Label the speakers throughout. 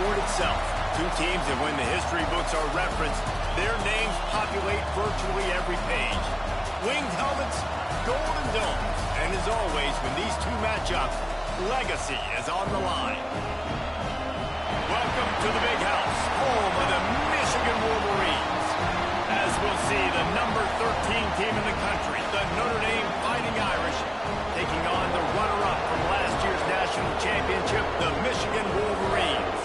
Speaker 1: sport itself. Two teams that when the history books are referenced, their names populate virtually every page. Winged helmets, golden domes, and as always, when these two match up, legacy is on the line. Welcome to the Big House, home of the Michigan Wolverines. As we'll see, the number 13 team in the country, the Notre Dame Fighting Irish, taking on the runner-up from last year's national championship, the Michigan Wolverines.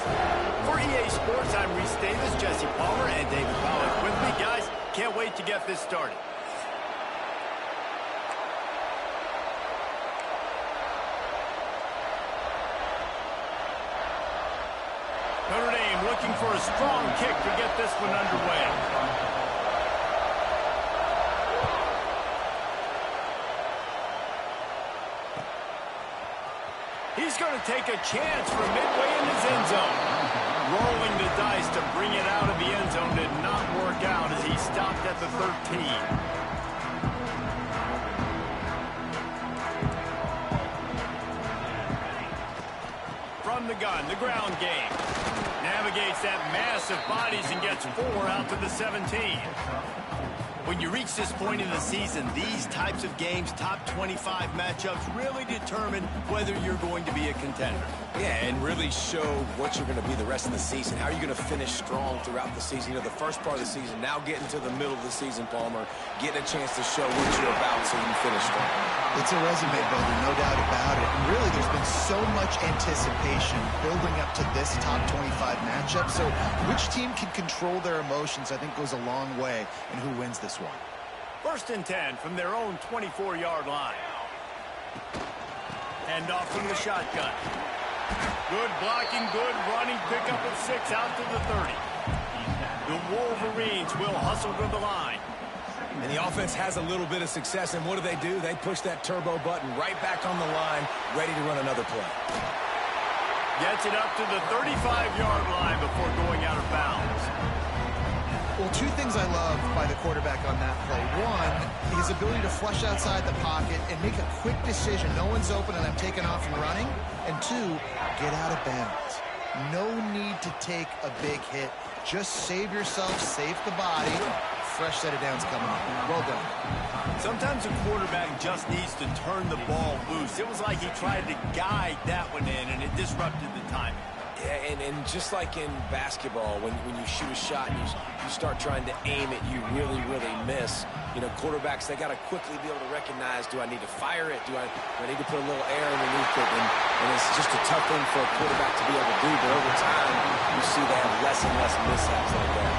Speaker 1: For EA Sports, I'm Reese Davis, Jesse Palmer, and David Pollack with me. Guys, can't wait to get this started. Notre Dame looking for a strong kick to get this one underway. He's going to take a chance from midway in his end zone. Rolling the dice to bring it out of the end zone did not work out as he stopped at the 13. From the gun, the ground game. Navigates that mass of bodies and gets 4 out to the 17. When you reach this point in the season, these types of games, top 25 matchups, really determine whether you're going to be a contender.
Speaker 2: Yeah, and really show what you're going to be the rest of the season. How are you going to finish strong throughout the season? You know, the first part of the season, now getting to the middle of the season, Palmer, getting a chance to show what you're about so you can finish strong.
Speaker 3: It's a resume builder, no doubt about it. And really, there's been so much anticipation building up to this top 25 matchup. So which team can control their emotions, I think, goes a long way in who wins this one.
Speaker 1: 1st and 10 from their own 24-yard line. Hand off from the shotgun. Good blocking, good running, pick up at 6 out to the 30. The Wolverines will hustle to the line.
Speaker 2: And the offense has a little bit of success, and what do? They push that turbo button right back on the line, ready to run another play.
Speaker 1: Gets it up to the 35-yard line before going out of bounds.
Speaker 3: Well, 2 things I love by the quarterback on that play. 1, his ability to flush outside the pocket and make a quick decision. No one's open and I'm taking off and running. And 2, get out of bounds. No need to take a big hit. Just save yourself, save the body. Fresh set of downs coming up. Well done.
Speaker 1: Sometimes a quarterback just needs to turn the ball loose. It was like he tried to guide that one in, and it disrupted the timing.
Speaker 2: Yeah, and just like in basketball, when you shoot a shot and you start trying to aim it, you really miss. You know, quarterbacks, they got to quickly be able to recognize, do I need to fire it? Do I need to put a little air underneath it? And it's just a tough thing for a quarterback to be able to do, but over time, you see they have less and less mishaps like that.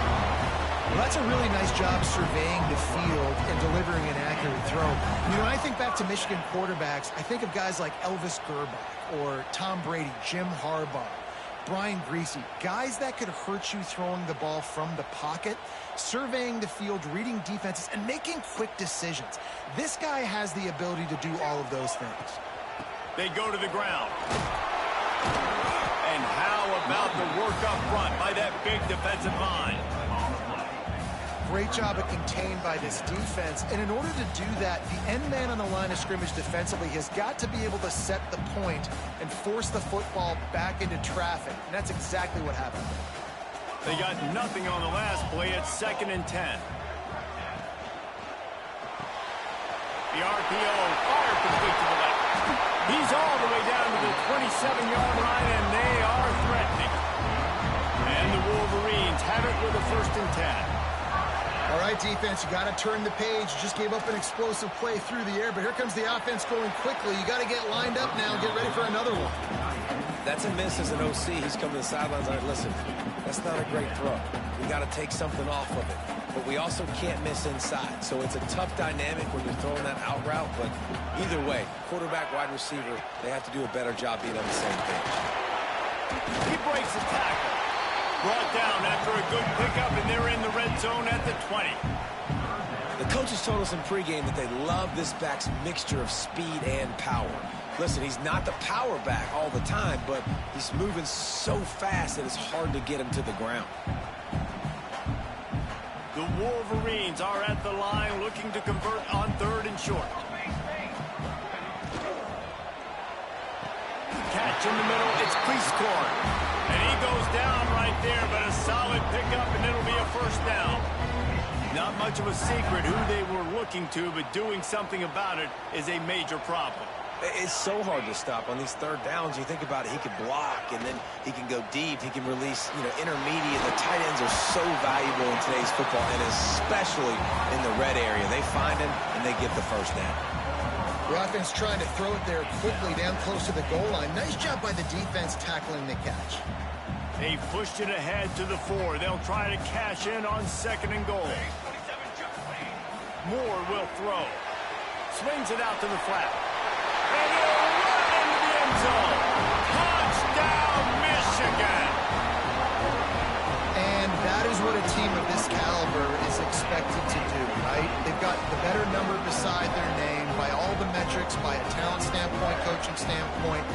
Speaker 3: Well, that's a really nice job surveying the field and delivering an accurate throw. You know, when I think back to Michigan quarterbacks, I think of guys like Elvis Gerbach or Tom Brady, Jim Harbaugh, Brian Greasy, guys that could hurt you throwing the ball from the pocket, surveying the field, reading defenses, and making quick decisions. This guy has the ability to do all of those things.
Speaker 1: They go to the ground. And how about the work up front by that big defensive line?
Speaker 3: Great job at contained by this defense. And in order to do that, the end man on the line of scrimmage defensively has got to be able to set the point and force the football back into traffic. And that's exactly what happened.
Speaker 1: They got nothing on the last play. It's 2nd and 10. The RPO fire complete to the left. He's all the way down to the 27-yard line, and they are threatening. And the Wolverines have it with a 1st and 10.
Speaker 3: All right, defense, you got to turn the page. You just gave up an explosive play through the air, but here comes the offense going quickly. You got to get lined up now and get ready for another one.
Speaker 2: That's a miss as an OC. He's coming to the sidelines and listen, that's not a great throw. We got to take something off of it. But we also can't miss inside. So it's a tough dynamic when you're throwing that out route. But either way, quarterback, wide receiver, they have to do a better job being on the same page.
Speaker 1: He breaks the tackle. Brought down after a good pickup, and they're in the red zone at the 20.
Speaker 2: The coaches told us in pregame that they love this back's mixture of speed and power. Listen, he's not the power back all the time, but he's moving so fast that it's hard to get him to the ground.
Speaker 1: The Wolverines are at the line looking to convert on 3rd and short. Catch in the middle, it's Priestcorn. And he goes down right there, but a solid pickup, and it'll be a first down. Not much of a secret who they were looking to, but doing something about it is a major problem.
Speaker 2: It's so hard to stop on these third downs. You think about it, he can block, and then he can go deep. He can release, intermediate. The tight ends are so valuable in today's football, and especially in the red area. They find him, and they get the first down.
Speaker 3: The offense trying to throw it there quickly down close to the goal line. Nice job by the defense tackling the catch.
Speaker 1: They pushed it ahead to the 4. They'll try to cash in on 2nd and goal. Moore will throw. Swings it out to the flat. And he'll run into the end zone. Touchdown, Michigan!
Speaker 3: And that is what a team of this caliber is expected to do, right? They've got the better number beside their name by all the metrics, by a talent standpoint, coaching standpoint.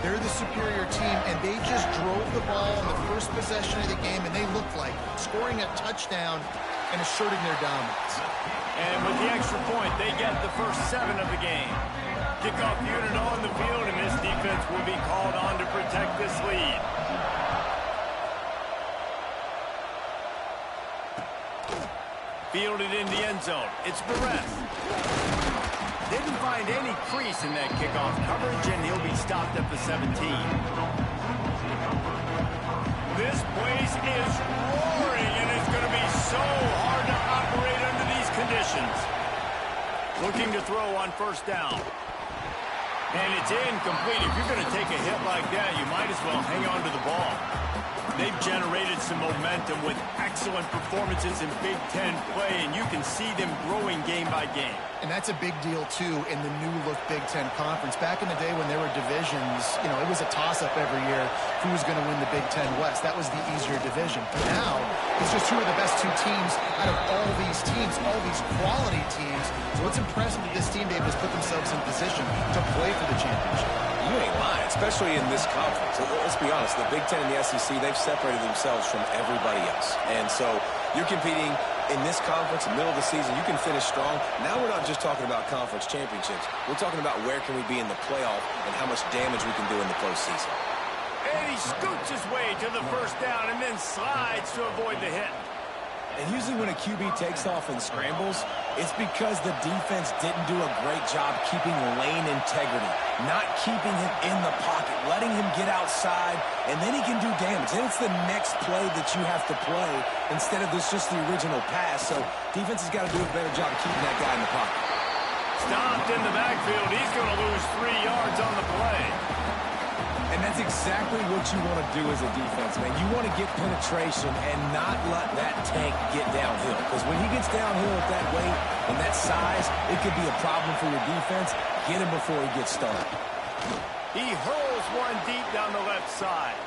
Speaker 3: They're the superior team, and they just drove the ball on the first possession of the game, and they looked like scoring a touchdown and asserting their dominance.
Speaker 1: And with the extra point, they get the first 7 of the game. Kickoff unit on the field, and this defense will be called on to protect this lead. Fielded in the end zone. It's Barrett. Didn't find any crease in that kickoff coverage, and he'll be stopped at the 17. This place is roaring, and it's going to be so hard to operate under these conditions. Looking to throw on first down. And it's incomplete. If you're going to take a hit like that, you might as well hang on to the ball. They've generated some momentum with excellent performances in Big Ten play, and you can see them growing game by game.
Speaker 3: And that's a big deal, too, in the new-look Big Ten Conference. Back in the day when there were divisions, it was a toss-up every year who was going to win the Big Ten West. That was the easier division. But now, it's just who are the best 2 teams out of all these teams, all these quality teams. So it's impressive that this team, Dave, has put themselves in position to play for the championship.
Speaker 2: You ain't lying, especially in this conference. Let's be honest, the Big Ten and the SEC, they've separated themselves from everybody else. And so you're competing in this conference, middle of the season. You can finish strong. Now we're not just talking about conference championships. We're talking about where can we be in the playoff and how much damage we can do in the postseason.
Speaker 1: And he scoots his way to the first down and then slides to avoid the hit.
Speaker 2: And usually when a QB takes off and scrambles, it's because the defense didn't do a great job keeping lane integrity, not keeping him in the pocket, letting him get outside, and then he can do damage. Then it's the next play that you have to play instead of just the original pass. So defense has got to do a better job of keeping that guy in the pocket.
Speaker 1: Stopped in the backfield. He's going to lose 3 yards on the play.
Speaker 2: And that's exactly what you want to do as a defense, man. You want to get penetration and not let that tank get downhill. Because when he gets downhill at that weight and that size, it could be a problem for your defense. Get him before he gets started.
Speaker 1: He hurls one deep down the left side.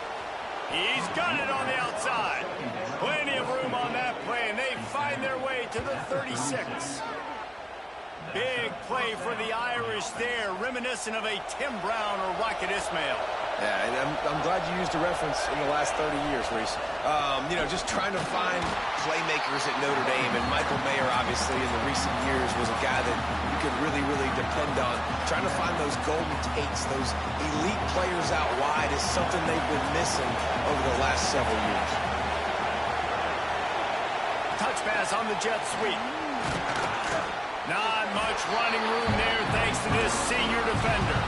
Speaker 1: He's got it on the outside. Plenty of room on that play, and they find their way to the 36. Big play for the Irish there, reminiscent of a Tim Brown or Rocket Ismail.
Speaker 2: Yeah, and I'm glad you used a reference in the last 30 years, Reese. Just trying to find playmakers at Notre Dame, and Michael Mayer, obviously, in the recent years was a guy that you could really, really depend on. Trying to find those golden takes, those elite players out wide is something they've been missing over the last several years.
Speaker 1: Touch pass on the jet sweep. Not much running room there thanks to this senior defender.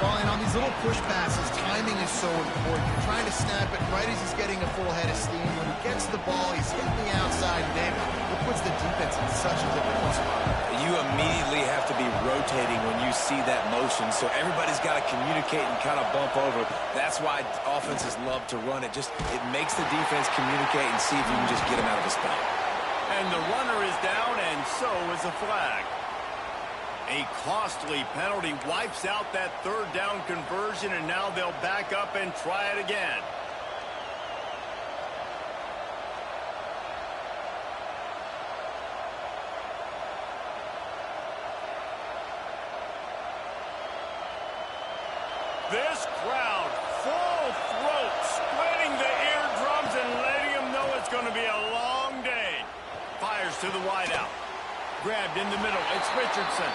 Speaker 3: Well, and on these little push passes, timing is so important. You're trying to snap it right as he's getting a full head of steam. When he gets the ball, he's hitting the outside. David, it puts the defense in such a difficult spot.
Speaker 2: You immediately have to be rotating when you see that motion, so everybody's got to communicate and kind of bump over. That's why offenses love to run it. It makes the defense communicate and see if you can just get him out of his spot.
Speaker 1: And the runner is down, and so is a flag. A costly penalty wipes out that third down conversion, and now they'll back up and try it again. This crowd, full throat, splitting the eardrums and letting them know it's going to be a long day. Fires to the wideout. Grabbed in the middle. It's Richardson.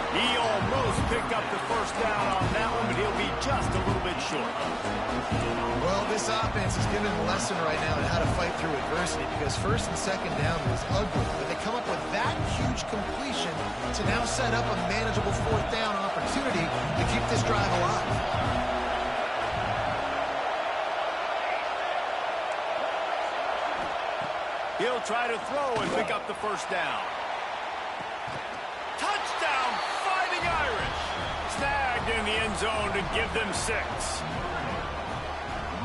Speaker 1: He almost picked up the first down on that one, but he'll be just a little bit short.
Speaker 3: Well, this offense is giving a lesson right now on how to fight through adversity, because first and second down was ugly, but they come up with that huge completion to now set up a manageable fourth down opportunity to keep this drive alive.
Speaker 1: He'll try to throw and pick up the first down. Touchdown, Fighting Irish. Snagged in the end zone to give them 6.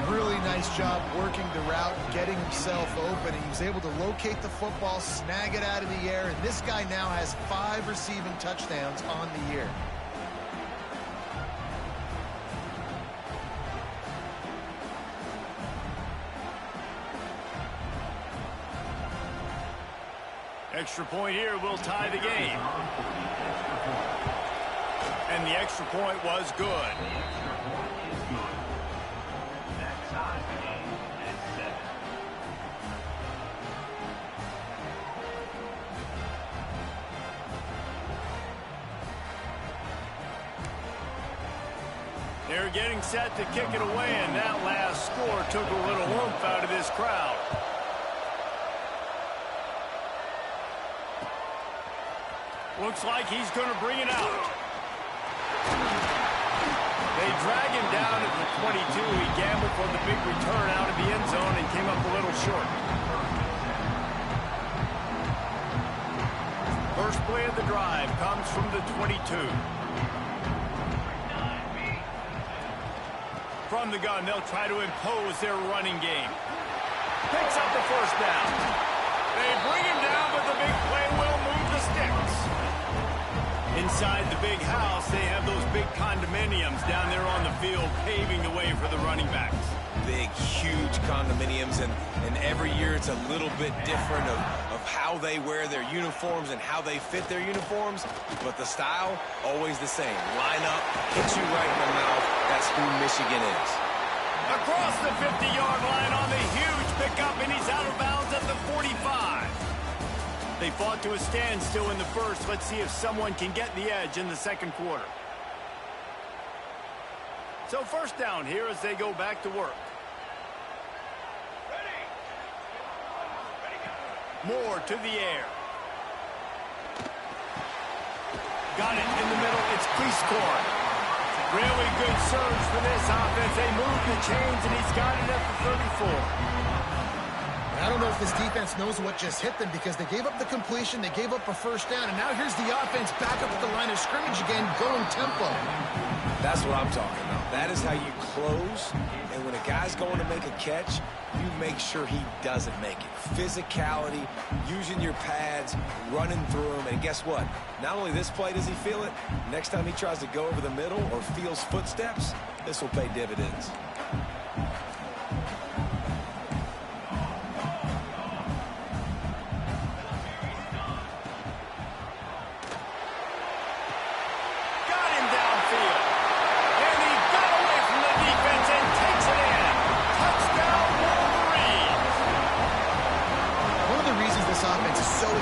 Speaker 3: Really nice job working the route and getting himself open. He was able to locate the football, snag it out of the air, and this guy now has 5 receiving touchdowns on the year.
Speaker 1: Extra point here will tie the game. And the extra point was good. They're getting set to kick it away, and that last score took a little oomph out of this crowd. Looks like he's going to bring it out. They drag him down at the 22. He gambled for the big return out of the end zone and came up a little short. First play of the drive comes from the 22. From the gun, they'll try to impose their running game. Picks up the first down. They bring him down, but the big play will move the sticks. Inside the big house, they have those big condominiums down there on the field paving the way for the running backs.
Speaker 2: Big, huge condominiums, and every year it's a little bit different of how they wear their uniforms and how they fit their uniforms, but the style, always the same. Line up, hit you right in the mouth. That's who Michigan is.
Speaker 1: Across the 50-yard line on the huge pickup, and he's out of bounds at the 45. They fought to a standstill in the first. Let's see if someone can get the edge in the second quarter. So first down here as they go back to work. Moore to the air. Got it in the middle. It's Cleescorn. Really good surge for this offense. They move the chains, and he's got it at the 34.
Speaker 3: I don't know if this defense knows what just hit them, because they gave up the completion, they gave up a first down, and now here's the offense back up at the line of scrimmage again, going tempo.
Speaker 2: That's what I'm talking about. That is how you close, and when a guy's going to make a catch, you make sure he doesn't make it. Physicality, using your pads, running through him, and guess what? Not only this play does he feel it, next time he tries to go over the middle or feels footsteps, this will pay dividends.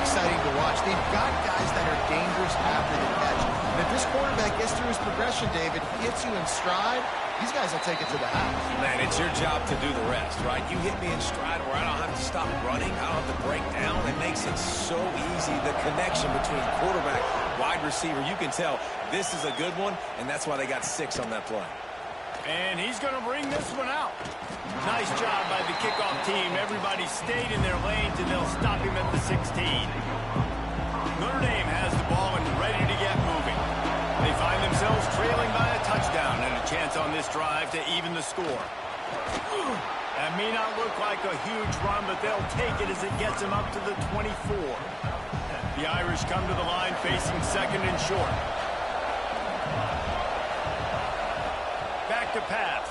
Speaker 3: Exciting to watch. They've got guys that are dangerous after the catch. And if this quarterback gets through his progression, David, hits you in stride, these guys will take it to the house.
Speaker 2: Man, it's your job to do the rest, right? You hit me in stride where I don't have to stop running. I don't have to break down. It makes it so easy. The connection between quarterback, wide receiver, you can tell this is a good one, and that's why they got 6 on that play.
Speaker 1: And he's going to bring this one out. Nice job by the kickoff team. Everybody stayed in their lanes, and they'll stop him at the 16. Notre Dame has the ball and ready to get moving. They find themselves trailing by a touchdown and a chance on this drive to even the score. That may not look like a huge run, but they'll take it as it gets them up to the 24. The Irish come to the line facing second and short. Back to pass.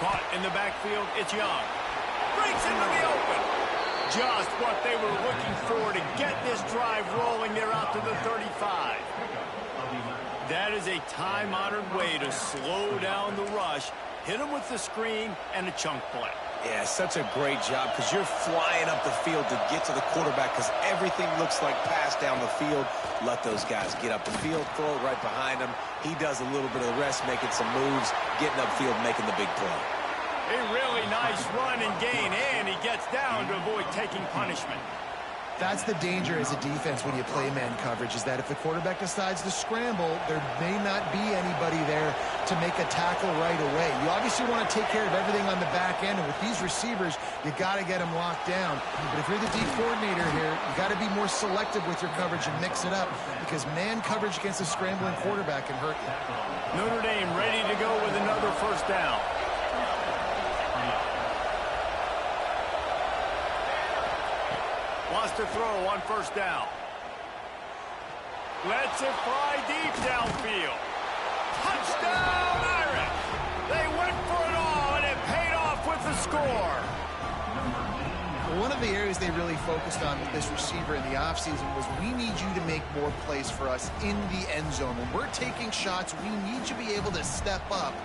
Speaker 1: Caught in the backfield, it's Young. Breaks into the open. Just what they were looking for to get this drive rolling. They're out to the 35. That is a time-honored way to slow down the rush, hit them with the screen, and a chunk play.
Speaker 2: Yeah, such a great job because you're flying up the field to get to the quarterback because everything looks like pass down the field. Let those guys get up the field, throw it right behind him. He does a little bit of the rest, making some moves, getting upfield, making the big play.
Speaker 1: A really nice run and gain, and he gets down to avoid taking punishment.
Speaker 3: That's the danger as a defense when you play man coverage, is that if the quarterback decides to scramble, there may not be anybody there to make a tackle right away. You obviously want to take care of everything on the back end, and with these receivers, you got to get them locked down. But if you're the D coordinator here, you got to be more selective with your coverage and mix it up, because man coverage against a scrambling quarterback can hurt you.
Speaker 1: Notre Dame ready to go with another first down. Wants to throw on first down. Lets it fly deep downfield. Touchdown, Irish! They went for it all, and it paid off with the score.
Speaker 3: One of the areas they really focused on with this receiver in the offseason was, we need you to make more plays for us in the end zone. When we're taking shots, we need you to be able to step up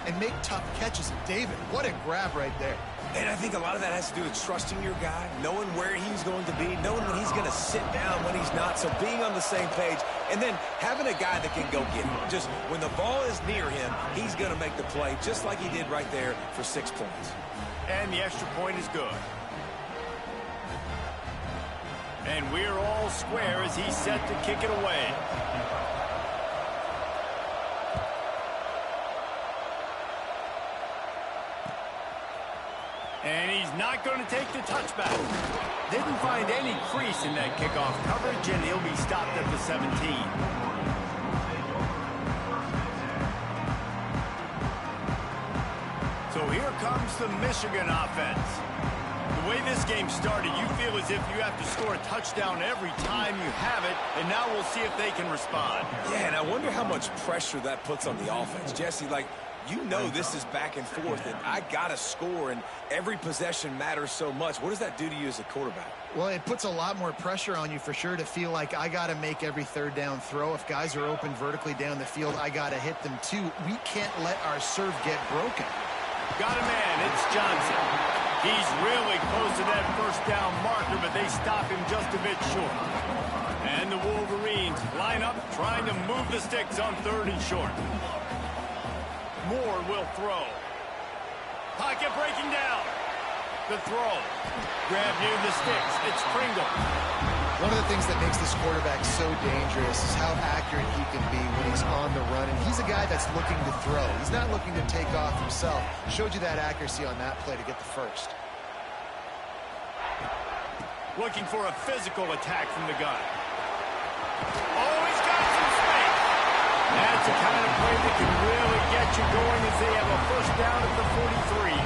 Speaker 3: and make tough catches. And David, what a grab right there.
Speaker 2: And I think a lot of that has to do with trusting your guy, knowing where he's going to be, knowing when he's going to sit down, when he's not. So being on the same page, and then having a guy that can go get him. Just when the ball is near him, he's going to make the play, just like he did right there for 6 points.
Speaker 1: And the extra point is good. And we're all square as he's set to kick it away. And he's not going to take the touchback. Didn't find any crease in that kickoff coverage, and he'll be stopped at the 17. So here comes the Michigan offense. The way this game started, you feel as if you have to score a touchdown every time you have it, and now we'll see if they can respond.
Speaker 2: Yeah, and I wonder how much pressure that puts on the offense. Jesse, like, you know this is back and forth, and I got to score, and every possession matters so much. What does that do to you as a quarterback?
Speaker 3: Well, it puts a lot more pressure on you for sure to feel like I got to make every third down throw. If guys are open vertically down the field, I got to hit them too. We can't let our serve get broken.
Speaker 1: Got a man, it's Johnson. He's really close to that first down marker, but they stop him just a bit short. And the Wolverines line up trying to move the sticks on 3rd and short. Moore will throw. Pocket breaking down. The throw. Grab near the sticks. It's Pringle.
Speaker 3: One of the things that makes this quarterback so dangerous is how accurate he can be when he's on the run. And he's a guy that's looking to throw. He's not looking to take off himself. Showed you that accuracy on that play to get the first.
Speaker 1: Looking for a physical attack from the gun. Oh, he's got some space. That's the kind of play that can really get you going as they have a first down at the 43.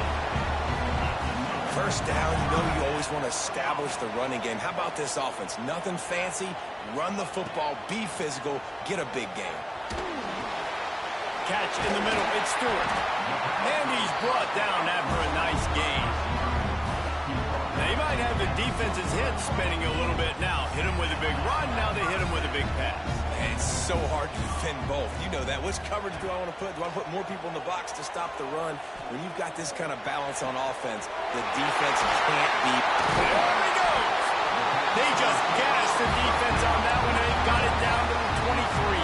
Speaker 2: First down, you know you always want to establish the running game. How about this offense? Nothing fancy. Run the football, be physical, get a big game.
Speaker 1: Catch in the middle, it's Stewart. And he's brought down after a nice gain. They might have the defense's head spinning a little bit now. Hit him with a big run, now they hit him with a big pass.
Speaker 2: And it's so hard to defend both. You know that. Which coverage do I want to put? Do I put more people in the box to stop the run? When you've got this kind of balance on offense, the defense can't be...
Speaker 1: There he goes! They just gassed the defense on that one, and they got it down to the 23.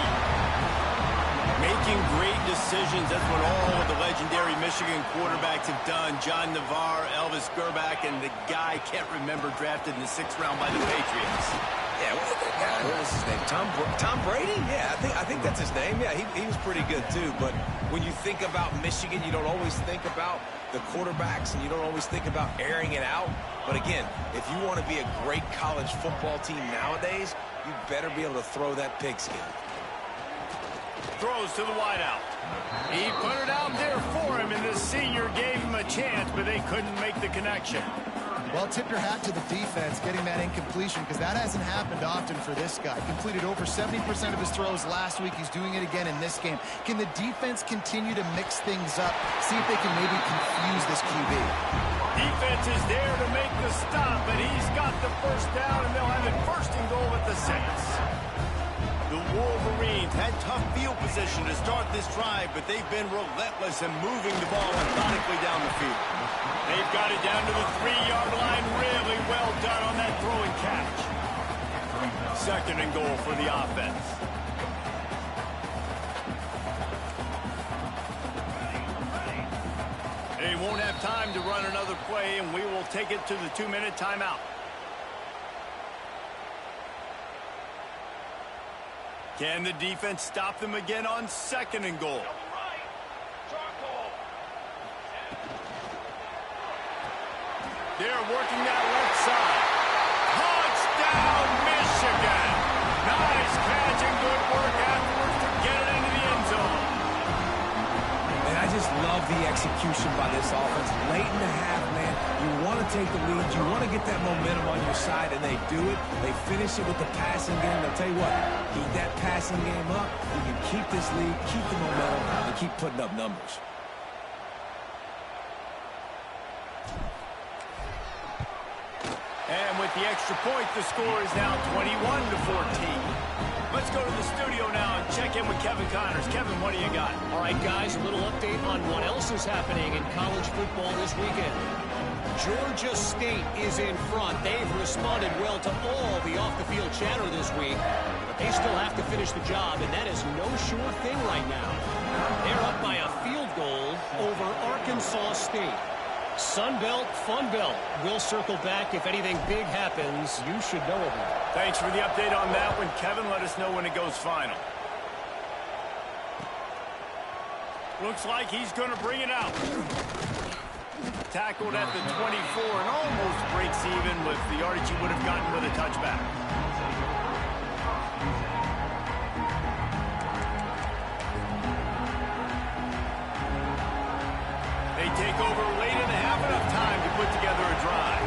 Speaker 1: Making great decisions. That's what all of the legendary Michigan quarterbacks have done. John Navarre, Elvis Gerbach, and the guy, can't remember, drafted in the 6th round by the Patriots.
Speaker 2: Yeah, what was that guy? What was his name? Tom Brady? Yeah, I think that's his name. Yeah, he was pretty good too. But when you think about Michigan, you don't always think about the quarterbacks, and you don't always think about airing it out. But again, if you want to be a great college football team nowadays, you better be able to throw that pigskin.
Speaker 1: Throws to the wideout. He put it out there for him, and the senior gave him a chance, but they couldn't make the connection.
Speaker 3: Well, tip your hat to the defense getting that incompletion, because that hasn't happened often for this guy. Completed over 70% of his throws last week. He's doing it again in this game. Can the defense continue to mix things up? See if they can maybe confuse this QB.
Speaker 1: Defense is there to make the stop, but he's got the first down, and they'll have it 1st and goal at the 6. The Wolverines had tough field position to start this drive, but they've been relentless in moving the ball methodically down the field. They've got it down to the 3-yard line. Really well done on that throw and catch. 2nd and goal for the offense. They won't have time to run another play, and we will take it to the 2-minute timeout. Can the defense stop them again on 2nd and goal? They're working that left side. Touchdown, Michigan! Nice catch and good work afterwards to get it into the end zone.
Speaker 2: And I just love the execution by this offense. Late in the half, man, you want to take the lead. You want to get that momentum on your side, and they do it. They finish it with the passing game. I'll tell you what, keep that passing game up. You can keep this lead, keep the momentum, and keep putting up numbers.
Speaker 1: And with the extra point, the score is now 21-14. Let's go to the studio now and check in with Kevin Connors. Kevin, what do you got?
Speaker 4: All right, guys, a little update on what else is happening in college football this weekend. Georgia State is in front. They've responded well to all the off-the-field chatter this week, but they still have to finish the job, and that is no sure thing right now. They're up by a field goal over Arkansas State. Sun Belt, Fun Belt. We'll circle back if anything big happens. You should know about it.
Speaker 1: Thanks for the update on that one, Kevin. Let us know when it goes final. Looks like he's going to bring it out. Tackled at the 24 and almost breaks even with the yardage he would have gotten with a touchback. They take over late in the half, enough time to put together a drive.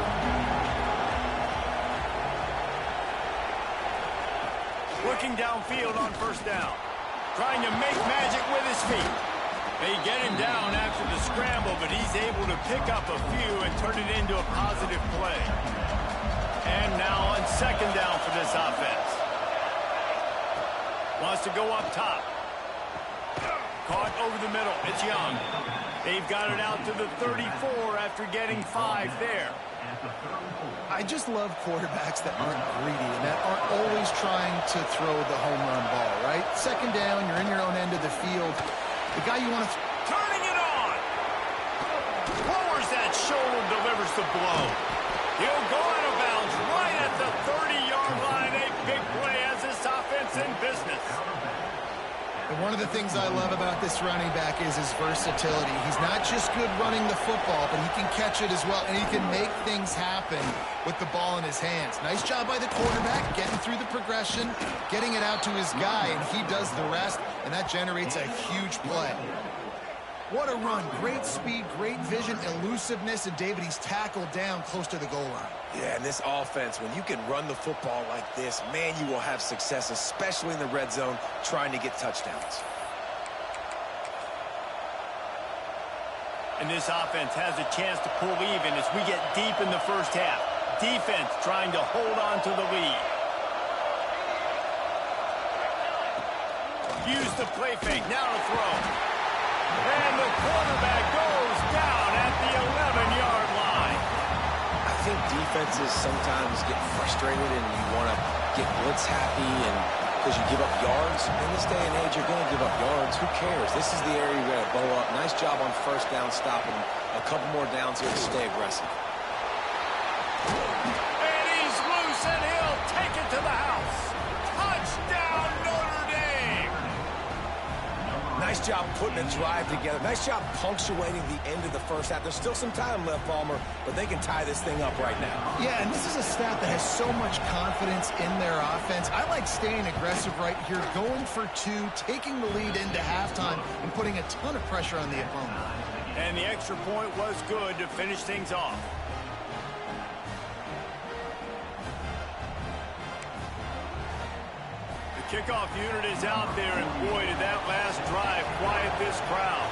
Speaker 1: Looking downfield on 1st down. Trying to make magic with his feet. They get him down after the scramble, but he's able to pick up a few and turn it into a positive play. And now on 2nd down for this offense. Wants to go up top. Caught over the middle. It's Young. They've got it out to the 34 after getting 5 there.
Speaker 3: I just love quarterbacks that aren't greedy and that aren't always trying to throw the home run ball, right? 2nd down, you're in your own end of the field. The guy you want to...
Speaker 1: Turning it on! Lowers that shoulder, delivers the blow. He'll go out of bounds right at the 30-yard line. A big play as this offense in business.
Speaker 3: And one of the things I love about this running back is his versatility. He's not just good running the football, but he can catch it as well, and he can make things happen with the ball in his hands. Nice job by the quarterback, getting through the progression, getting it out to his guy, and he does the rest, and that generates a huge play. What a run. Great speed, great vision, elusiveness, and David, he's tackled down close to the goal line.
Speaker 2: Yeah, and this offense, when you can run the football like this, man, you will have success, especially in the red zone, trying to get touchdowns.
Speaker 1: And this offense has a chance to pull even as we get deep in the 1st half. Defense trying to hold on to the lead. Use the play fake. Now to throw. And the quarterback goes down at the 11-yard line.
Speaker 2: I think defenses sometimes get frustrated and you want to get blitz happy and because you give up yards. In this day and age, you're going to give up yards. Who cares? This is the area you're going to bow up. Nice job on 1st down, stopping a couple more downs here to stay aggressive.
Speaker 1: And he's loose, and he'll take it to the house. Touchdown, Notre Dame!
Speaker 2: Nice job putting a drive together. Nice job punctuating the end of the 1st half. There's still some time left, Palmer, but they can tie this thing up right now.
Speaker 3: Yeah, and this is a staff that has so much confidence in their offense. I like staying aggressive right here, going for 2, taking the lead into halftime, and putting a ton of pressure on the opponent.
Speaker 1: And the extra point was good to finish things off. The kickoff unit is out there, and boy, did that last drive quiet this crowd.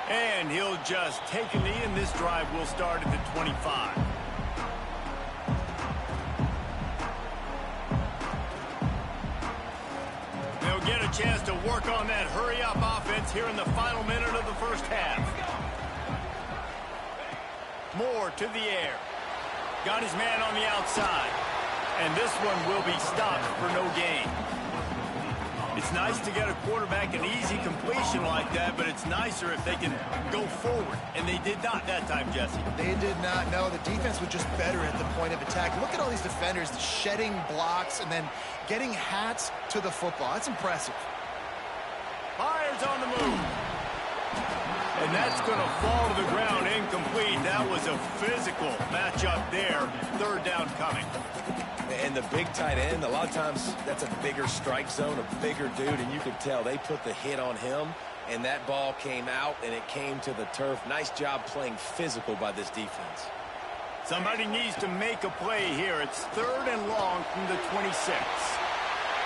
Speaker 1: And he'll just take a knee, and this drive will start at the 25. They'll get a chance to work on that hurry-up offense here in the final minute of the first half. Moore to the air. Got his man on the outside. And this one will be stopped for no gain. It's nice to get a quarterback an easy completion like that, but it's nicer if they can go forward. And they did not that time, Jesse.
Speaker 3: They did not. No, the defense was just better at the point of attack. Look at all these defenders shedding blocks and then getting hats to the football. That's impressive.
Speaker 1: Fires on the move. And that's going to fall to the ground incomplete. That was a physical matchup there. Third down coming.
Speaker 2: And the big tight end, a lot of times that's a bigger strike zone, a bigger dude, and you could tell they put the hit on him, and that ball came out, and it came to the turf. Nice job playing physical by this defense.
Speaker 1: Somebody needs to make a play here. It's third and long from the 26.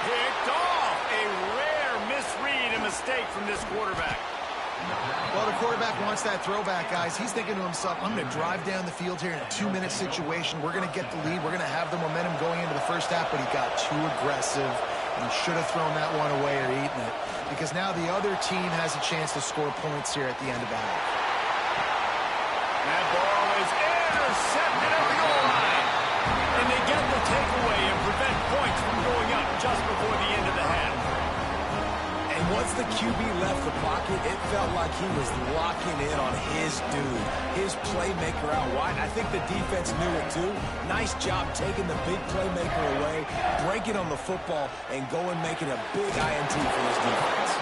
Speaker 1: Picked off. A rare misread and mistake from this quarterback.
Speaker 3: Well, the quarterback wants that throwback, guys. He's thinking to himself, I'm going to drive down the field here in a 2-minute situation. We're going to get the lead. We're going to have the momentum going into the first half, but he got too aggressive and should have thrown that one away or eaten it, because now the other team has a chance to score points here at the end of the half.
Speaker 1: That ball is intercepted at the goal line. And they get the takeaway and prevent points from going up just before the end of the half.
Speaker 2: And once the QB left the pocket, it felt like he was locking in on his dude, his playmaker out wide. I think the defense knew it too. Nice job taking the big playmaker away, breaking on the football, and going making a big INT for this defense.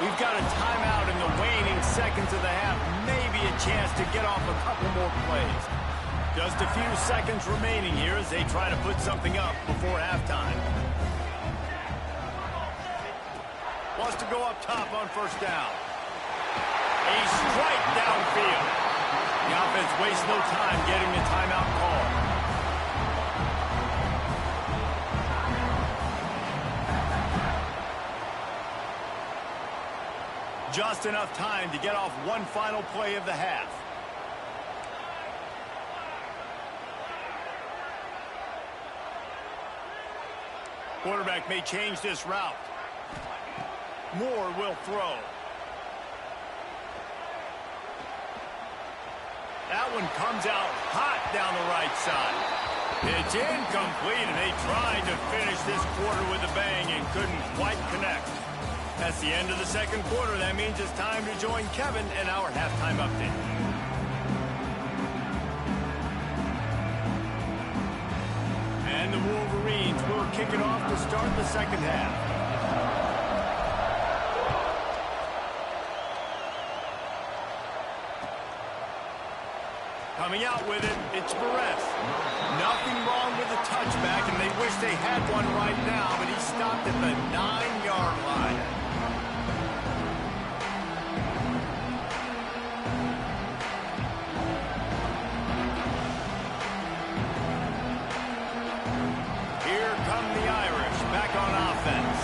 Speaker 1: We've got a timeout in the waning seconds of the half. Maybe a chance to get off a couple more plays. Just a few seconds remaining here as they try to put something up before halftime. Wants to go up top on first down. A strike downfield. The offense wastes no time getting the timeout call. Just enough time to get off one final play of the half. Quarterback may change this route. Moore will throw. That one comes out hot down the right side. It's incomplete, and they tried to finish this quarter with a bang and couldn't quite connect. That's the end of the second quarter. That means it's time to join Kevin in our halftime update. And the Wolverines will kick it off to start the second half. Coming out with it, it's Perez. Nothing wrong with the touchback, and they wish they had one right now, but he stopped at the 9-yard line. Here come the Irish, back on offense.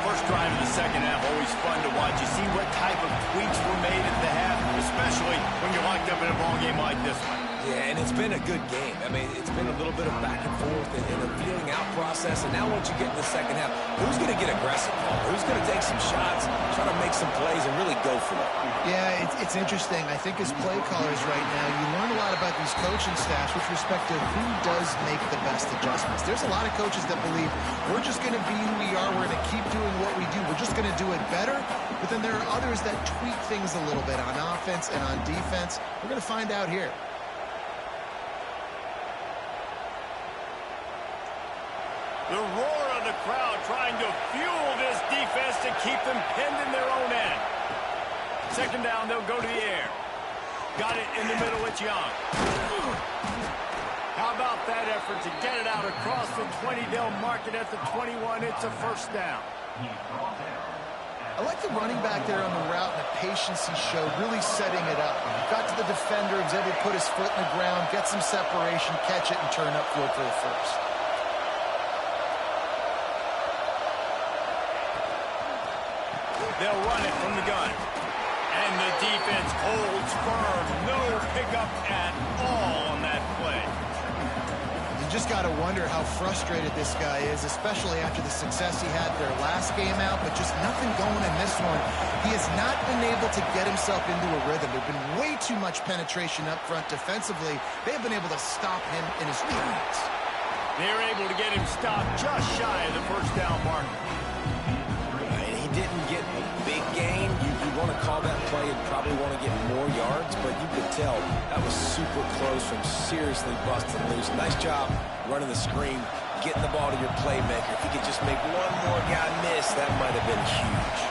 Speaker 1: First drive of the second half, always fun to watch. You see what type of tweaks were made at the half, especially when you're locked up in a ball game like this one.
Speaker 2: Yeah, and it's been a good game. I mean, it's been a little bit of back and forth and a feeling out process. And now once you get in the second half, who's going to get aggressive, Paul? Who's going to take some shots, try to make some plays, and really go for it?
Speaker 3: Yeah, it's interesting. I think as play callers right now, you learn a lot about these coaching staffs with respect to who does make the best adjustments. There's a lot of coaches that believe we're just going to be who we are. We're going to keep doing what we do. We're just going to do it better. But then there are others that tweak things a little bit on offense and on defense. We're going to find out here.
Speaker 1: The roar of the crowd trying to fuel this defense to keep them pinned in their own end. Second down, they'll go to the air. Got it in the middle, it's Young. How about that effort to get it out across the 20? They'll mark it at the 21. It's a first down.
Speaker 3: I like the running back there on the route and the patience he showed, really setting it up. Got to the defender, was able to put his foot in the ground, get some separation, catch it, and turn upfield for the first. They'll run it from the gun.
Speaker 1: And the defense holds firm. No pickup at all on that play.
Speaker 3: You just got to wonder how frustrated this guy is, especially after the success he had their last game out, but just nothing going in this one. He has not been able to get himself into a rhythm. There's been way too much penetration up front defensively. They've been able to stop him in his tracks.
Speaker 1: They're able to get him stopped just shy of the first down mark.
Speaker 2: And he didn't get a big gain. You want to call that play and probably want to get more yards, but you could tell that was super close from seriously busting loose. Nice job running the screen, getting the ball to your playmaker. If he could just make one more guy miss, that might have been huge.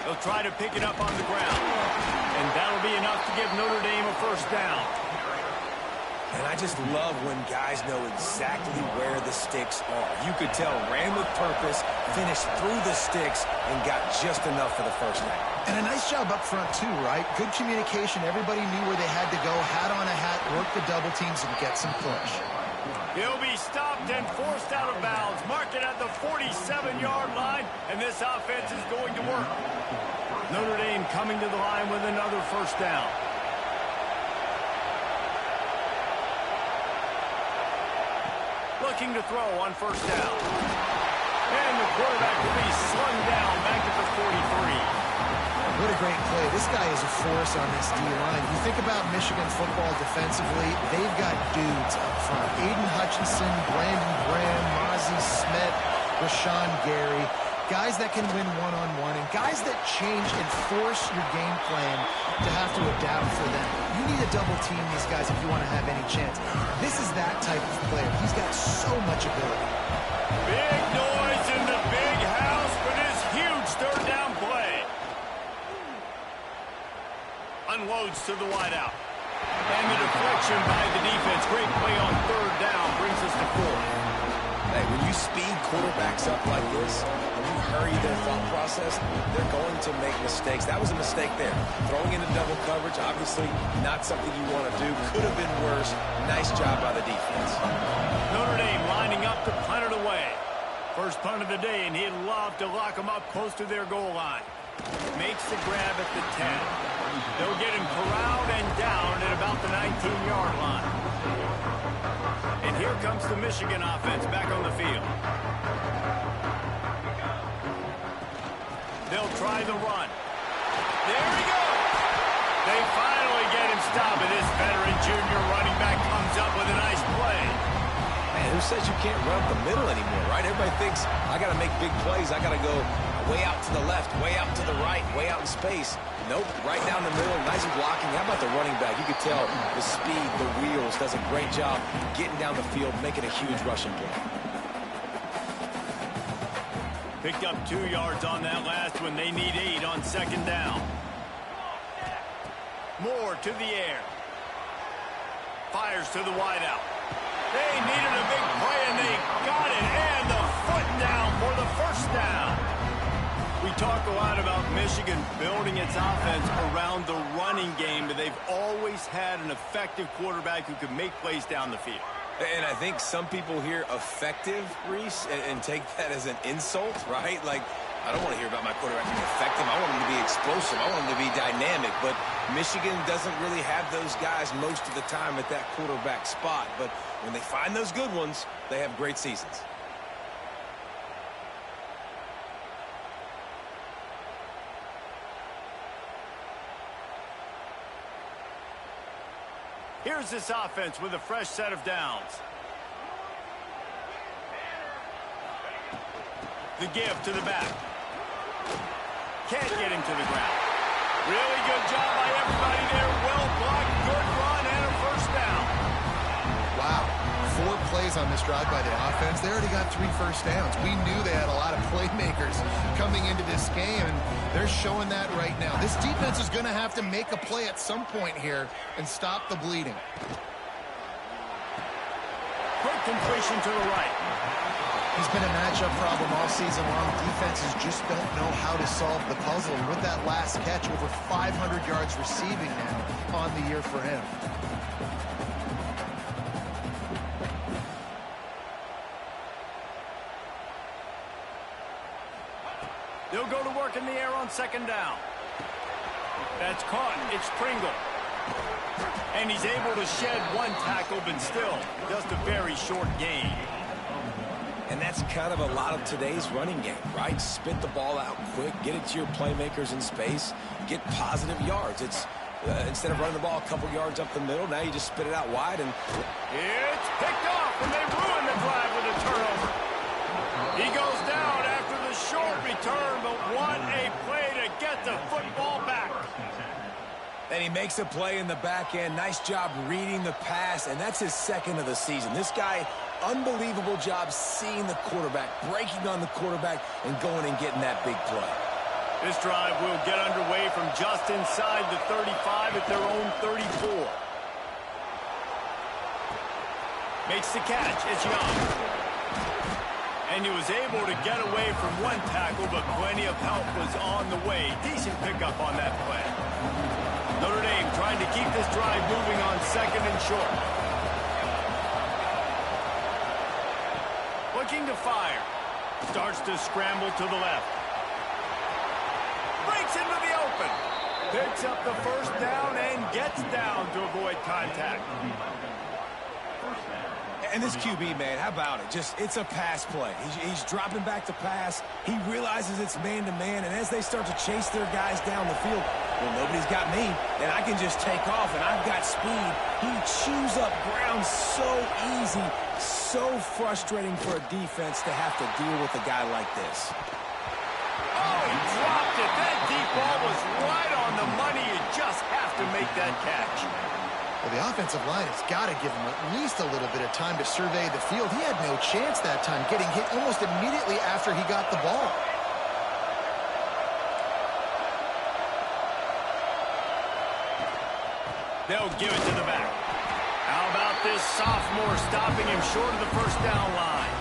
Speaker 1: They'll try to pick it up on the ground. And that'll be enough to give Notre Dame a first down.
Speaker 2: And I just love when guys know exactly where the sticks are. You could tell ran with purpose, finished through the sticks, and got just enough for the first down.
Speaker 3: And a nice job up front, too, right? Good communication. Everybody knew where they had to go, hat on a hat, work the double teams, and get some push.
Speaker 1: He'll be stopped and forced out of bounds. Mark it at the 47-yard line, and this offense is going to work. Notre Dame coming to the line with another first down. Looking to throw on first down. And the quarterback will be slung down back at the 43.
Speaker 3: What a great play. This guy is a force on this D-line. You think about Michigan football defensively, they've got dudes up front. Aiden Hutchinson, Brandon Graham, Mozzie Smith, Rashawn Gary. Guys that can win one-on-one and guys that change and force your game plan to have to adapt for them. You need to double team these guys if you want to have any chance. This is that type of player. He's got so much ability.
Speaker 1: Big noise in the big house for this huge third down play. Unloads to the wideout. And the deflection by the defense. Great play on third down brings us to fourth.
Speaker 2: Hey, when you speed quarterbacks up like this, when you hurry their thought process, they're going to make mistakes. That was a mistake there. Throwing into double coverage, obviously not something you want to do. Could have been worse. Nice job by the defense.
Speaker 1: Notre Dame lining up to punt it away. First punt of the day, and he'd love to lock them up close to their goal line. Makes the grab at the 10. They'll get him corralled and down at about the 19-yard line. And here comes the Michigan offense back on the field. They'll try the run. There he goes. They finally get him stopped, and this veteran junior running back comes up with a nice play.
Speaker 2: Man, who says you can't run up the middle anymore, right? Everybody thinks, I got to make big plays. I got to go way out to the left, way out to the right, way out in space. Nope, right down the middle, nice blocking. How about the running back? You could tell the speed, the wheels, does a great job getting down the field, making a huge rushing play.
Speaker 1: Picked up 2 yards on that last one. They need 8 on second down. Moore to the air. Fires to the wideout. They needed a big play, and they got it. And the foot down for the first down. We talk a lot about Michigan building its offense around the running game, but they've always had an effective quarterback who can make plays down the field.
Speaker 2: And I think some people hear effective, Reese, and take that as an insult, right? Like, I don't want to hear about my quarterback being effective. I want him to be explosive. I want him to be dynamic. But Michigan doesn't really have those guys most of the time at that quarterback spot. But when they find those good ones, they have great seasons.
Speaker 1: Here's this offense with a fresh set of downs. The give to the back. Can't get him to the ground. Really good job by everybody there. Well blocked, good run, and a first down.
Speaker 3: Wow. 4 plays on this drive by the offense. They already got 3 first downs. We knew they had a lot of playmakers coming into this game, and they're showing that right now. This defense is going to have to make a play at some point here and stop the bleeding.
Speaker 1: Quick completion to the right.
Speaker 3: He's been a matchup problem all season long. Defenses just don't know how to solve the puzzle. And with that last catch, over 500 yards receiving now on the year for him.
Speaker 1: go to work in the air on second down. That's caught. It's Pringle. And he's able to shed one tackle, but still just a very short gain.
Speaker 2: And that's kind of a lot of today's running game, right? Spit the ball out quick, get it to your playmakers in space, get positive yards. It's instead of running the ball a couple yards up the middle, now you just spit it out wide. And
Speaker 1: it's picked off, and they ruin the drive with a turnover. He goes down after the short return, but what a play to get the football back.
Speaker 2: And he makes a play in the back end. Nice job reading the pass, and that's his second of the season. This guy, unbelievable job seeing the quarterback, breaking on the quarterback, and going and getting that big play.
Speaker 1: This drive will get underway from just inside the 35 at their own 34. Makes the catch. It's Young. And he was able to get away from one tackle, but plenty of help was on the way. Decent pickup on that play. Notre Dame trying to keep this drive moving on second and short. Looking to fire. Starts to scramble to the left. Breaks into the open. Picks up the first down and gets down to avoid contact.
Speaker 2: And this QB, man, how about it? It's a pass play. He's dropping back to pass. He realizes it's man-to-man, and as they start to chase their guys down the field, well, nobody's got me, and I can just take off, and I've got speed. He chews up ground so easy, so frustrating for a defense to have to deal with a guy like this.
Speaker 1: Oh, he dropped it. That deep ball was right on the money. You just have to make that catch.
Speaker 3: Well, the offensive line has got to give him at least a little bit of time to survey the field. He had no chance that time, getting hit almost immediately after he got the ball.
Speaker 1: They'll give it to the back. How about this sophomore stopping him short of the first down line?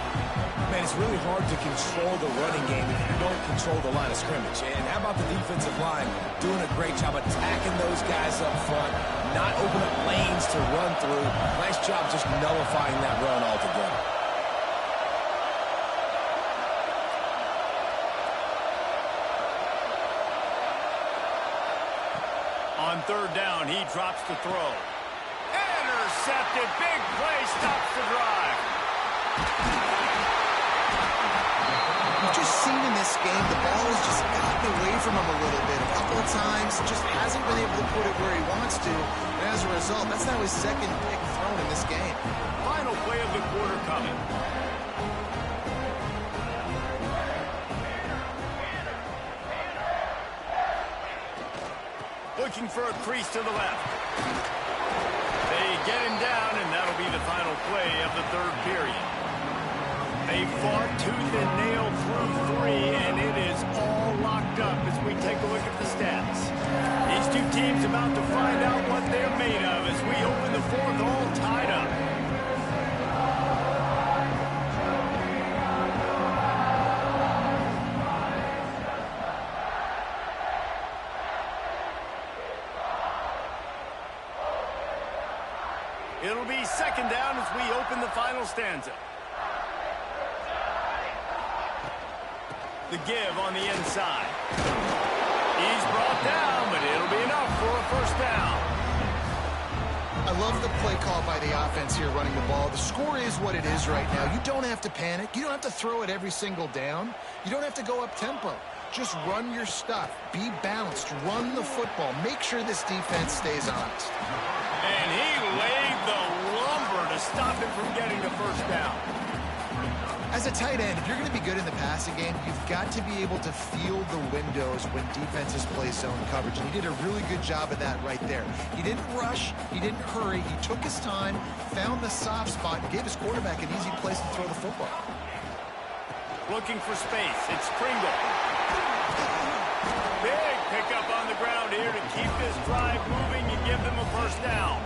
Speaker 2: Man, it's really hard to control the running game if you don't control the line of scrimmage. And how about the defensive line doing a great job attacking those guys up front, not opening up lanes to run through. Nice job just nullifying that run altogether.
Speaker 1: On third down, he drops to throw. Intercepted. Big play stops the drive.
Speaker 3: You've just seen in this game, the ball has just gotten away from him a little bit. A couple of times, just hasn't been able to put it where he wants to. And as a result, that's now his second pick thrown in this game.
Speaker 1: Final play of the quarter coming. Looking for a crease to the left. They get him down, and that'll be the final play of the third period. They fought tooth and nail through three, and it is all locked up as we take a look at the stats. These two teams about to find out what they're made of as we open the fourth all tied up. It'll be second down as we open the final stanza. The give on the inside. He's brought down, but it'll be enough for a first down.
Speaker 3: I love the play call by the offense here running the ball. The score is what it is right now. You don't have to panic. You don't have to throw it every single down. You don't have to go up tempo. Just run your stuff. Be balanced. Run the football. Make sure this defense stays honest.
Speaker 1: And he laid the lumber to stop him from getting the first down.
Speaker 3: As a tight end, if you're going to be good in the passing game, you've got to be able to feel the windows when defenses play zone coverage. And he did a really good job of that right there. He didn't rush. He didn't hurry. He took his time, found the soft spot, and gave his quarterback an easy place to throw the football.
Speaker 1: Looking for space. It's Pringle. Big pickup on the ground here to keep this drive moving and give them a first down.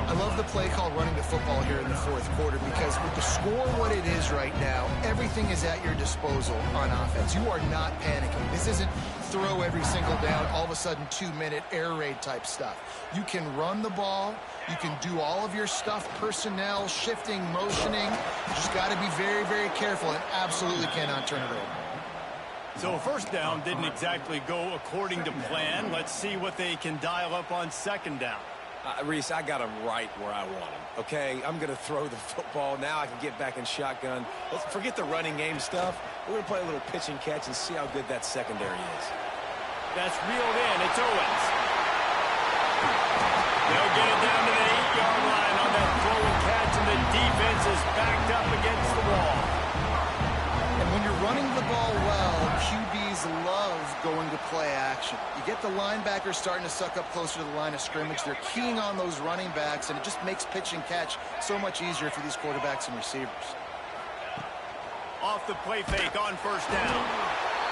Speaker 3: I love the play call running the football here in the fourth quarter because with the score what it is right now, everything is at your disposal on offense. You are not panicking. This isn't throw every single down, all of a sudden 2-minute air raid type stuff. You can run the ball. You can do all of your stuff, personnel, shifting, motioning. You just got to be very, very careful and absolutely cannot turn it over.
Speaker 1: So first down didn't exactly go according to plan. Let's see what they can dial up on second down.
Speaker 2: Reese, I got him right where I want him, okay? I'm going to throw the football. Now I can get back in shotgun. Let's forget the running game stuff. We're going to play a little pitch and catch and see how good that secondary is.
Speaker 1: That's reeled in. It's Owens. They'll get it down to the 8-yard line on that throw and catch, and the defense is backed up against the wall.
Speaker 3: And when you're running the ball well, QBs love going to play action. You get the linebackers starting to suck up closer to the line of scrimmage. They're keying on those running backs, and it just makes pitch and catch so much easier for these quarterbacks and receivers.
Speaker 1: Off the play fake on first down.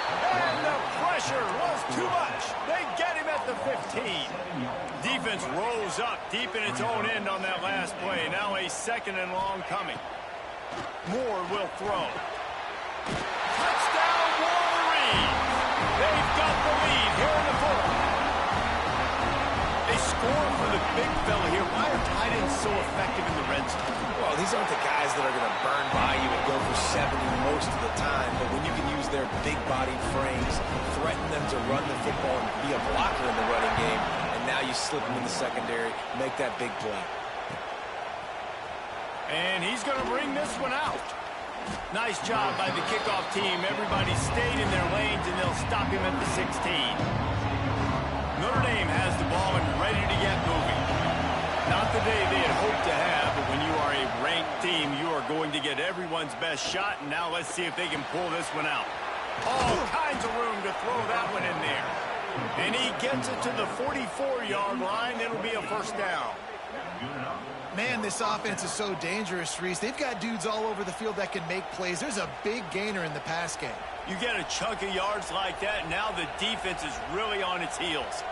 Speaker 1: And the pressure was too much. They get him at the 15. Defense rose up deep in its own end on that last play. Now a second and long coming. Moore will throw. Touchdown, Wolverines! They've got the lead here in the fourth. They score for the big fella here. Why are tight ends so effective in the red zone?
Speaker 2: Well, these aren't the guys that are going to burn by you and go for 70 most of the time, but when you can use their big-bodied frames, threaten them to run the football and be a blocker in the running game, and now you slip them in the secondary, make that big play.
Speaker 1: And he's going to bring this one out. Nice job by the kickoff team. Everybody stayed in their lanes, and they'll stop him at the 16. Notre Dame has the ball and ready to get moving. Not the day they had hoped to have, but when you are a ranked team, you are going to get everyone's best shot, and now let's see if they can pull this one out. All kinds of room to throw that one in there. And he gets it to the 44-yard line. It'll be a first down.
Speaker 3: Man, this offense is so dangerous, Reese. They've got dudes all over the field that can make plays. There's a big gainer in the pass game.
Speaker 1: You get a chunk of yards like that, now the defense is really on its heels.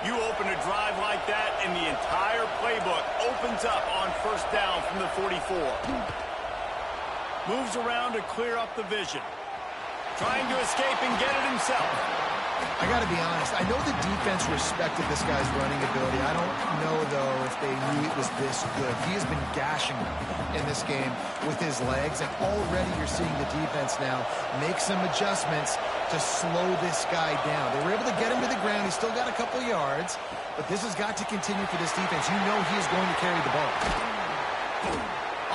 Speaker 1: You open a drive like that, and the entire playbook opens up on first down from the 44. Moves around to clear up the vision. Trying to escape and get it himself.
Speaker 3: I got to be honest. I know the defense respected this guy's running ability. I don't know, though, if they knew it was this good. He has been gashing them in this game with his legs, and already you're seeing the defense now make some adjustments to slow this guy down. They were able to get him to the ground. He's still got a couple yards, but this has got to continue for this defense. You know he is going to carry the ball.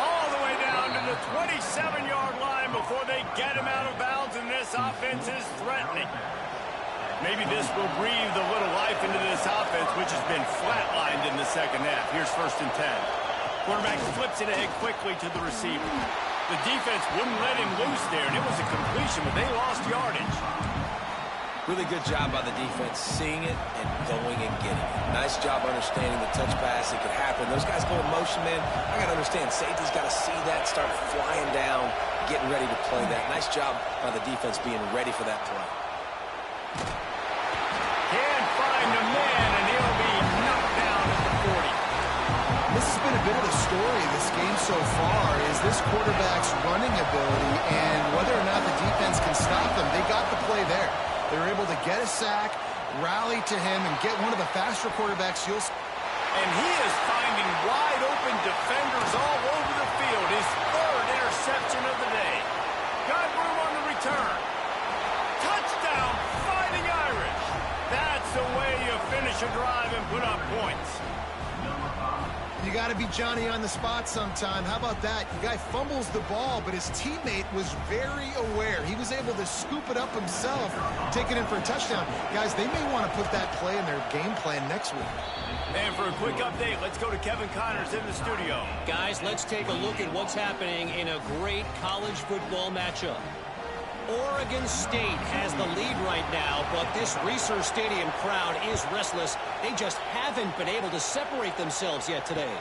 Speaker 1: All the way down to the 27-yard line before they get him out of bounds, and this offense is threatening. Maybe this will breathe a little life into this offense, which has been flatlined in the second half. Here's first and 10. Quarterback flips it ahead quickly to the receiver. The defense wouldn't let him loose there, and it was a completion, but they lost yardage.
Speaker 2: Really good job by the defense, seeing it and going and getting it. Nice job understanding the touch pass. It could happen. Those guys go in motion, man. I got to understand, safety's got to see that, start flying down, getting ready to play that. Nice job by the defense being ready for that play.
Speaker 1: Can't find a man, and he'll be knocked down at the 40.
Speaker 3: This has been a bit of the story of this game so far, is this quarterback's running ability and whether or not the defense can stop them. They got the play there. They were able to get a sack, rally to him, and get one of the faster quarterbacks you'll see.
Speaker 1: And he is finding wide-open defenders all over the field. His third interception of the day. Got room on the return. Touchdown, Fighting Irish. That's the way you finish a drive and put up points.
Speaker 3: You got to be Johnny on the spot sometime. How about that? The guy fumbles the ball, but his teammate was very aware. He was able to scoop it up himself, take it in for a touchdown. Guys, they may want to put that play in their game plan next week.
Speaker 1: And for a quick update, let's go to Kevin Connors in the studio.
Speaker 4: Guys, let's take a look at what's happening in a great college football matchup. Oregon State has the lead right now, but this Reser Stadium crowd is restless. They just haven't been able to separate themselves yet today.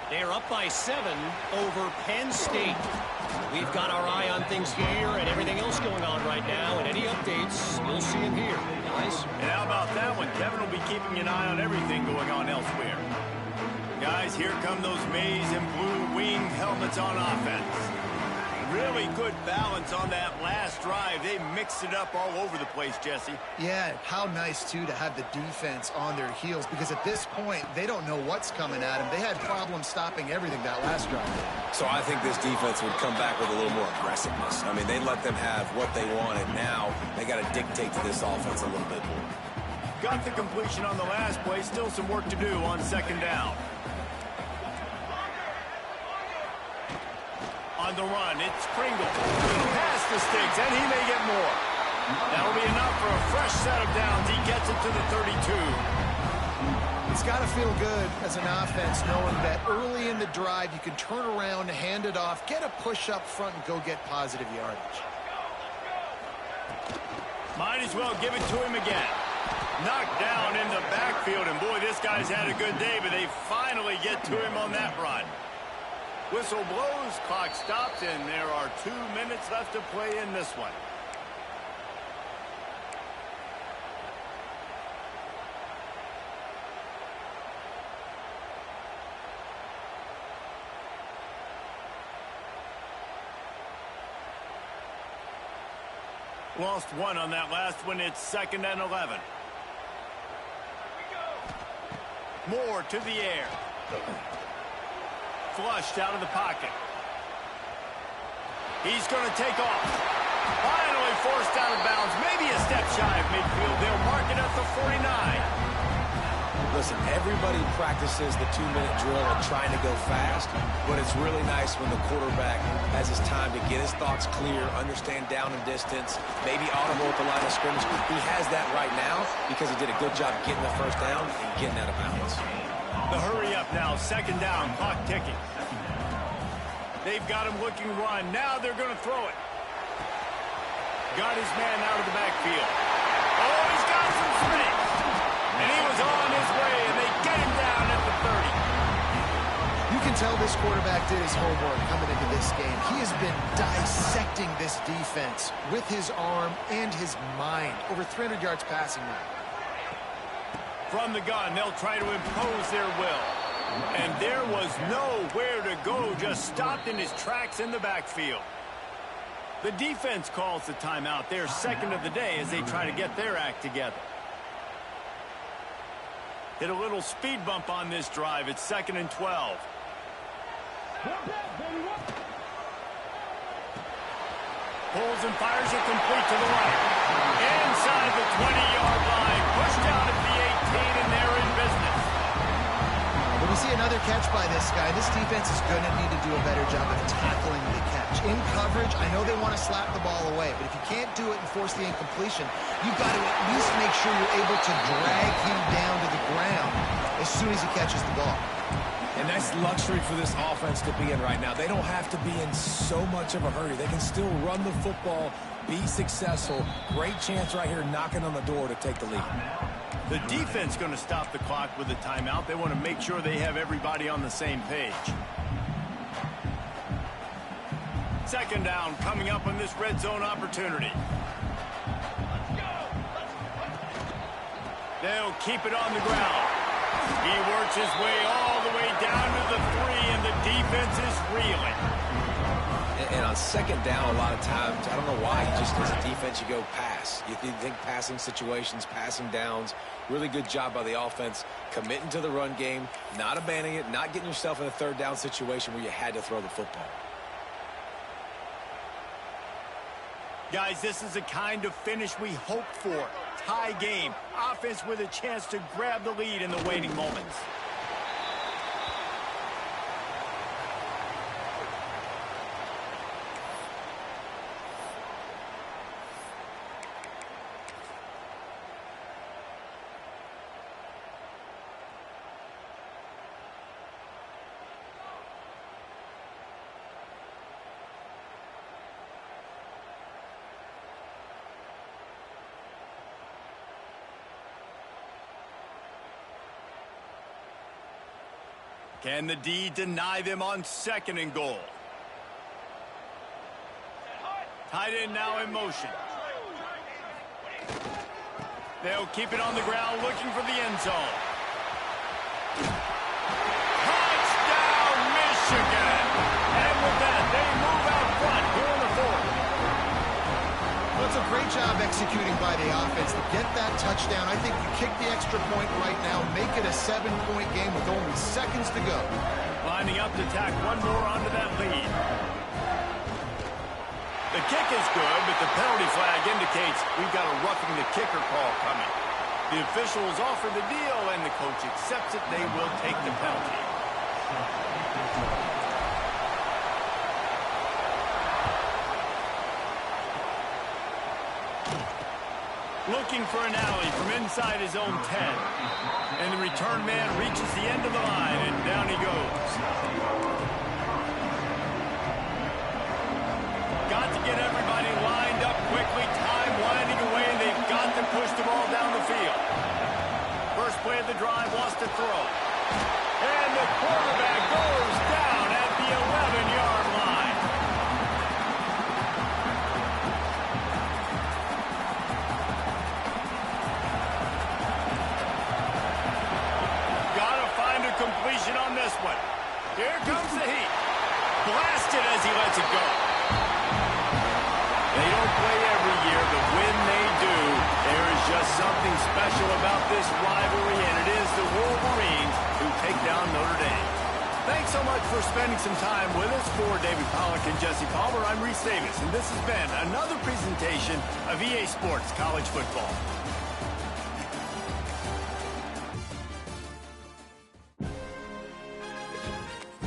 Speaker 4: They're up by 7 over Penn State. We've got our eye on things here and everything else going on right now, and any updates, you'll see them here, guys.
Speaker 1: And how about that one? Kevin will be keeping an eye on everything going on elsewhere. Guys, here come those maize and blue winged helmets on offense. Really good balance on that last drive. They mixed it up all over the place, Jesse.
Speaker 3: Yeah, how nice, too, to have the defense on their heels, because at this point, they don't know what's coming at them. They had problems stopping everything that last drive.
Speaker 2: So I think this defense would come back with a little more aggressiveness. I mean, they let them have what they wanted. Now they got to dictate to this offense a little bit more.
Speaker 1: Got the completion on the last play. Still some work to do on second down. On the run, it's Pringle. Past the sticks, and he may get more. That'll be enough for a fresh set of downs. He gets it to the 32.
Speaker 3: It's got to feel good as an offense knowing that early in the drive you can turn around, hand it off, get a push up front, and go get positive yardage.
Speaker 1: Might as well give it to him again. Knocked down in the backfield, and boy, this guy's had a good day, but they finally get to him on that run. Whistle blows, clock stops, and there are 2 minutes left to play in this one. Lost one on that last one. It's 2nd and 11. Moore to the air. Flushed out of the pocket. He's going to take off. Finally forced out of bounds. Maybe a step shy of midfield. They'll mark it at the 49.
Speaker 2: Listen, everybody practices the 2-minute drill and trying to go fast, but it's really nice when the quarterback has his time to get his thoughts clear, understand down and distance, maybe audible at the line of scrimmage. He has that right now because he did a good job getting the first down and getting out of bounds.
Speaker 1: The hurry up now, 2nd down, clock ticking. They've got him looking run. Now they're going to throw it. Got his man out of the backfield. Oh, he's got some space. And he was on his way, and they get him down at the 30.
Speaker 3: You can tell this quarterback did his homework coming into this game. He has been dissecting this defense with his arm and his mind. Over 300 yards passing now.
Speaker 1: From the gun, they'll try to impose their will. And there was nowhere to go, just stopped in his tracks in the backfield. The defense calls the timeout. They're 2nd of the day as they try to get their act together. Hit a little speed bump on this drive. It's 2nd and 12. Pulls and fires it complete to the right. Inside the 20-yard line. Pushed out at the 18, and they're in business.
Speaker 3: When we see another catch by this guy, this defense is going to need to do a better job of tackling the catch. In coverage, I know they want to slap the ball away, but if you can't do it and force the incompletion, you've got to at least make sure you're able to drag him down to the ground as soon as he catches the ball.
Speaker 2: And that's luxury for this offense to be in right now. They don't have to be in so much of a hurry. They can still run the football, be successful. Great chance right here knocking on the door to take the lead.
Speaker 1: The defense going to stop the clock with a timeout. They want to make sure they have everybody on the same page. 2nd down coming up on this red zone opportunity. They'll keep it on the ground. He works his way all the way down to the 3, and the defense is reeling.
Speaker 2: And on 2nd down, a lot of times, I don't know why, just as a defense, you go pass. You think passing situations, passing downs. Really good job by the offense, committing to the run game, not abandoning it, not getting yourself in a 3rd down situation where you had to throw the football.
Speaker 1: Guys, this is the kind of finish we hoped for. Tie game. Offense with a chance to grab the lead in the waning moments. Can the D deny them on 2nd and goal? Tight end now in motion. They'll keep it on the ground looking for the end zone. Touchdown, Michigan! And with that, they move out front.
Speaker 3: job executing by the offense to get that touchdown. I think you kick the extra point right now, make it a 7-point game with only seconds to go.
Speaker 1: Lining up to tack one more onto that lead. The kick is good, but the penalty flag indicates we've got a roughing the kicker call coming. The officials offer the deal, and the coach accepts it. They will take the penalty. Looking for an alley from inside his own 10. And the return man reaches the end of the line, and down he goes. Got to get everybody lined up quickly. Time winding away, and they've got to push the ball down the field. First play of the drive wants to throw. And the quarterback goes down at the 11-yard line. Gotta find a completion on this one. Here comes the heat. Blasted as he lets it go. They don't play every year, but when they do, there is just something special about this rivalry, and it is the Wolverines who take down Notre Dame. Thanks so much for spending some time with us. For David Pollack and Jesse Palmer, I'm Reese Davis, and this has been another presentation of EA Sports College Football.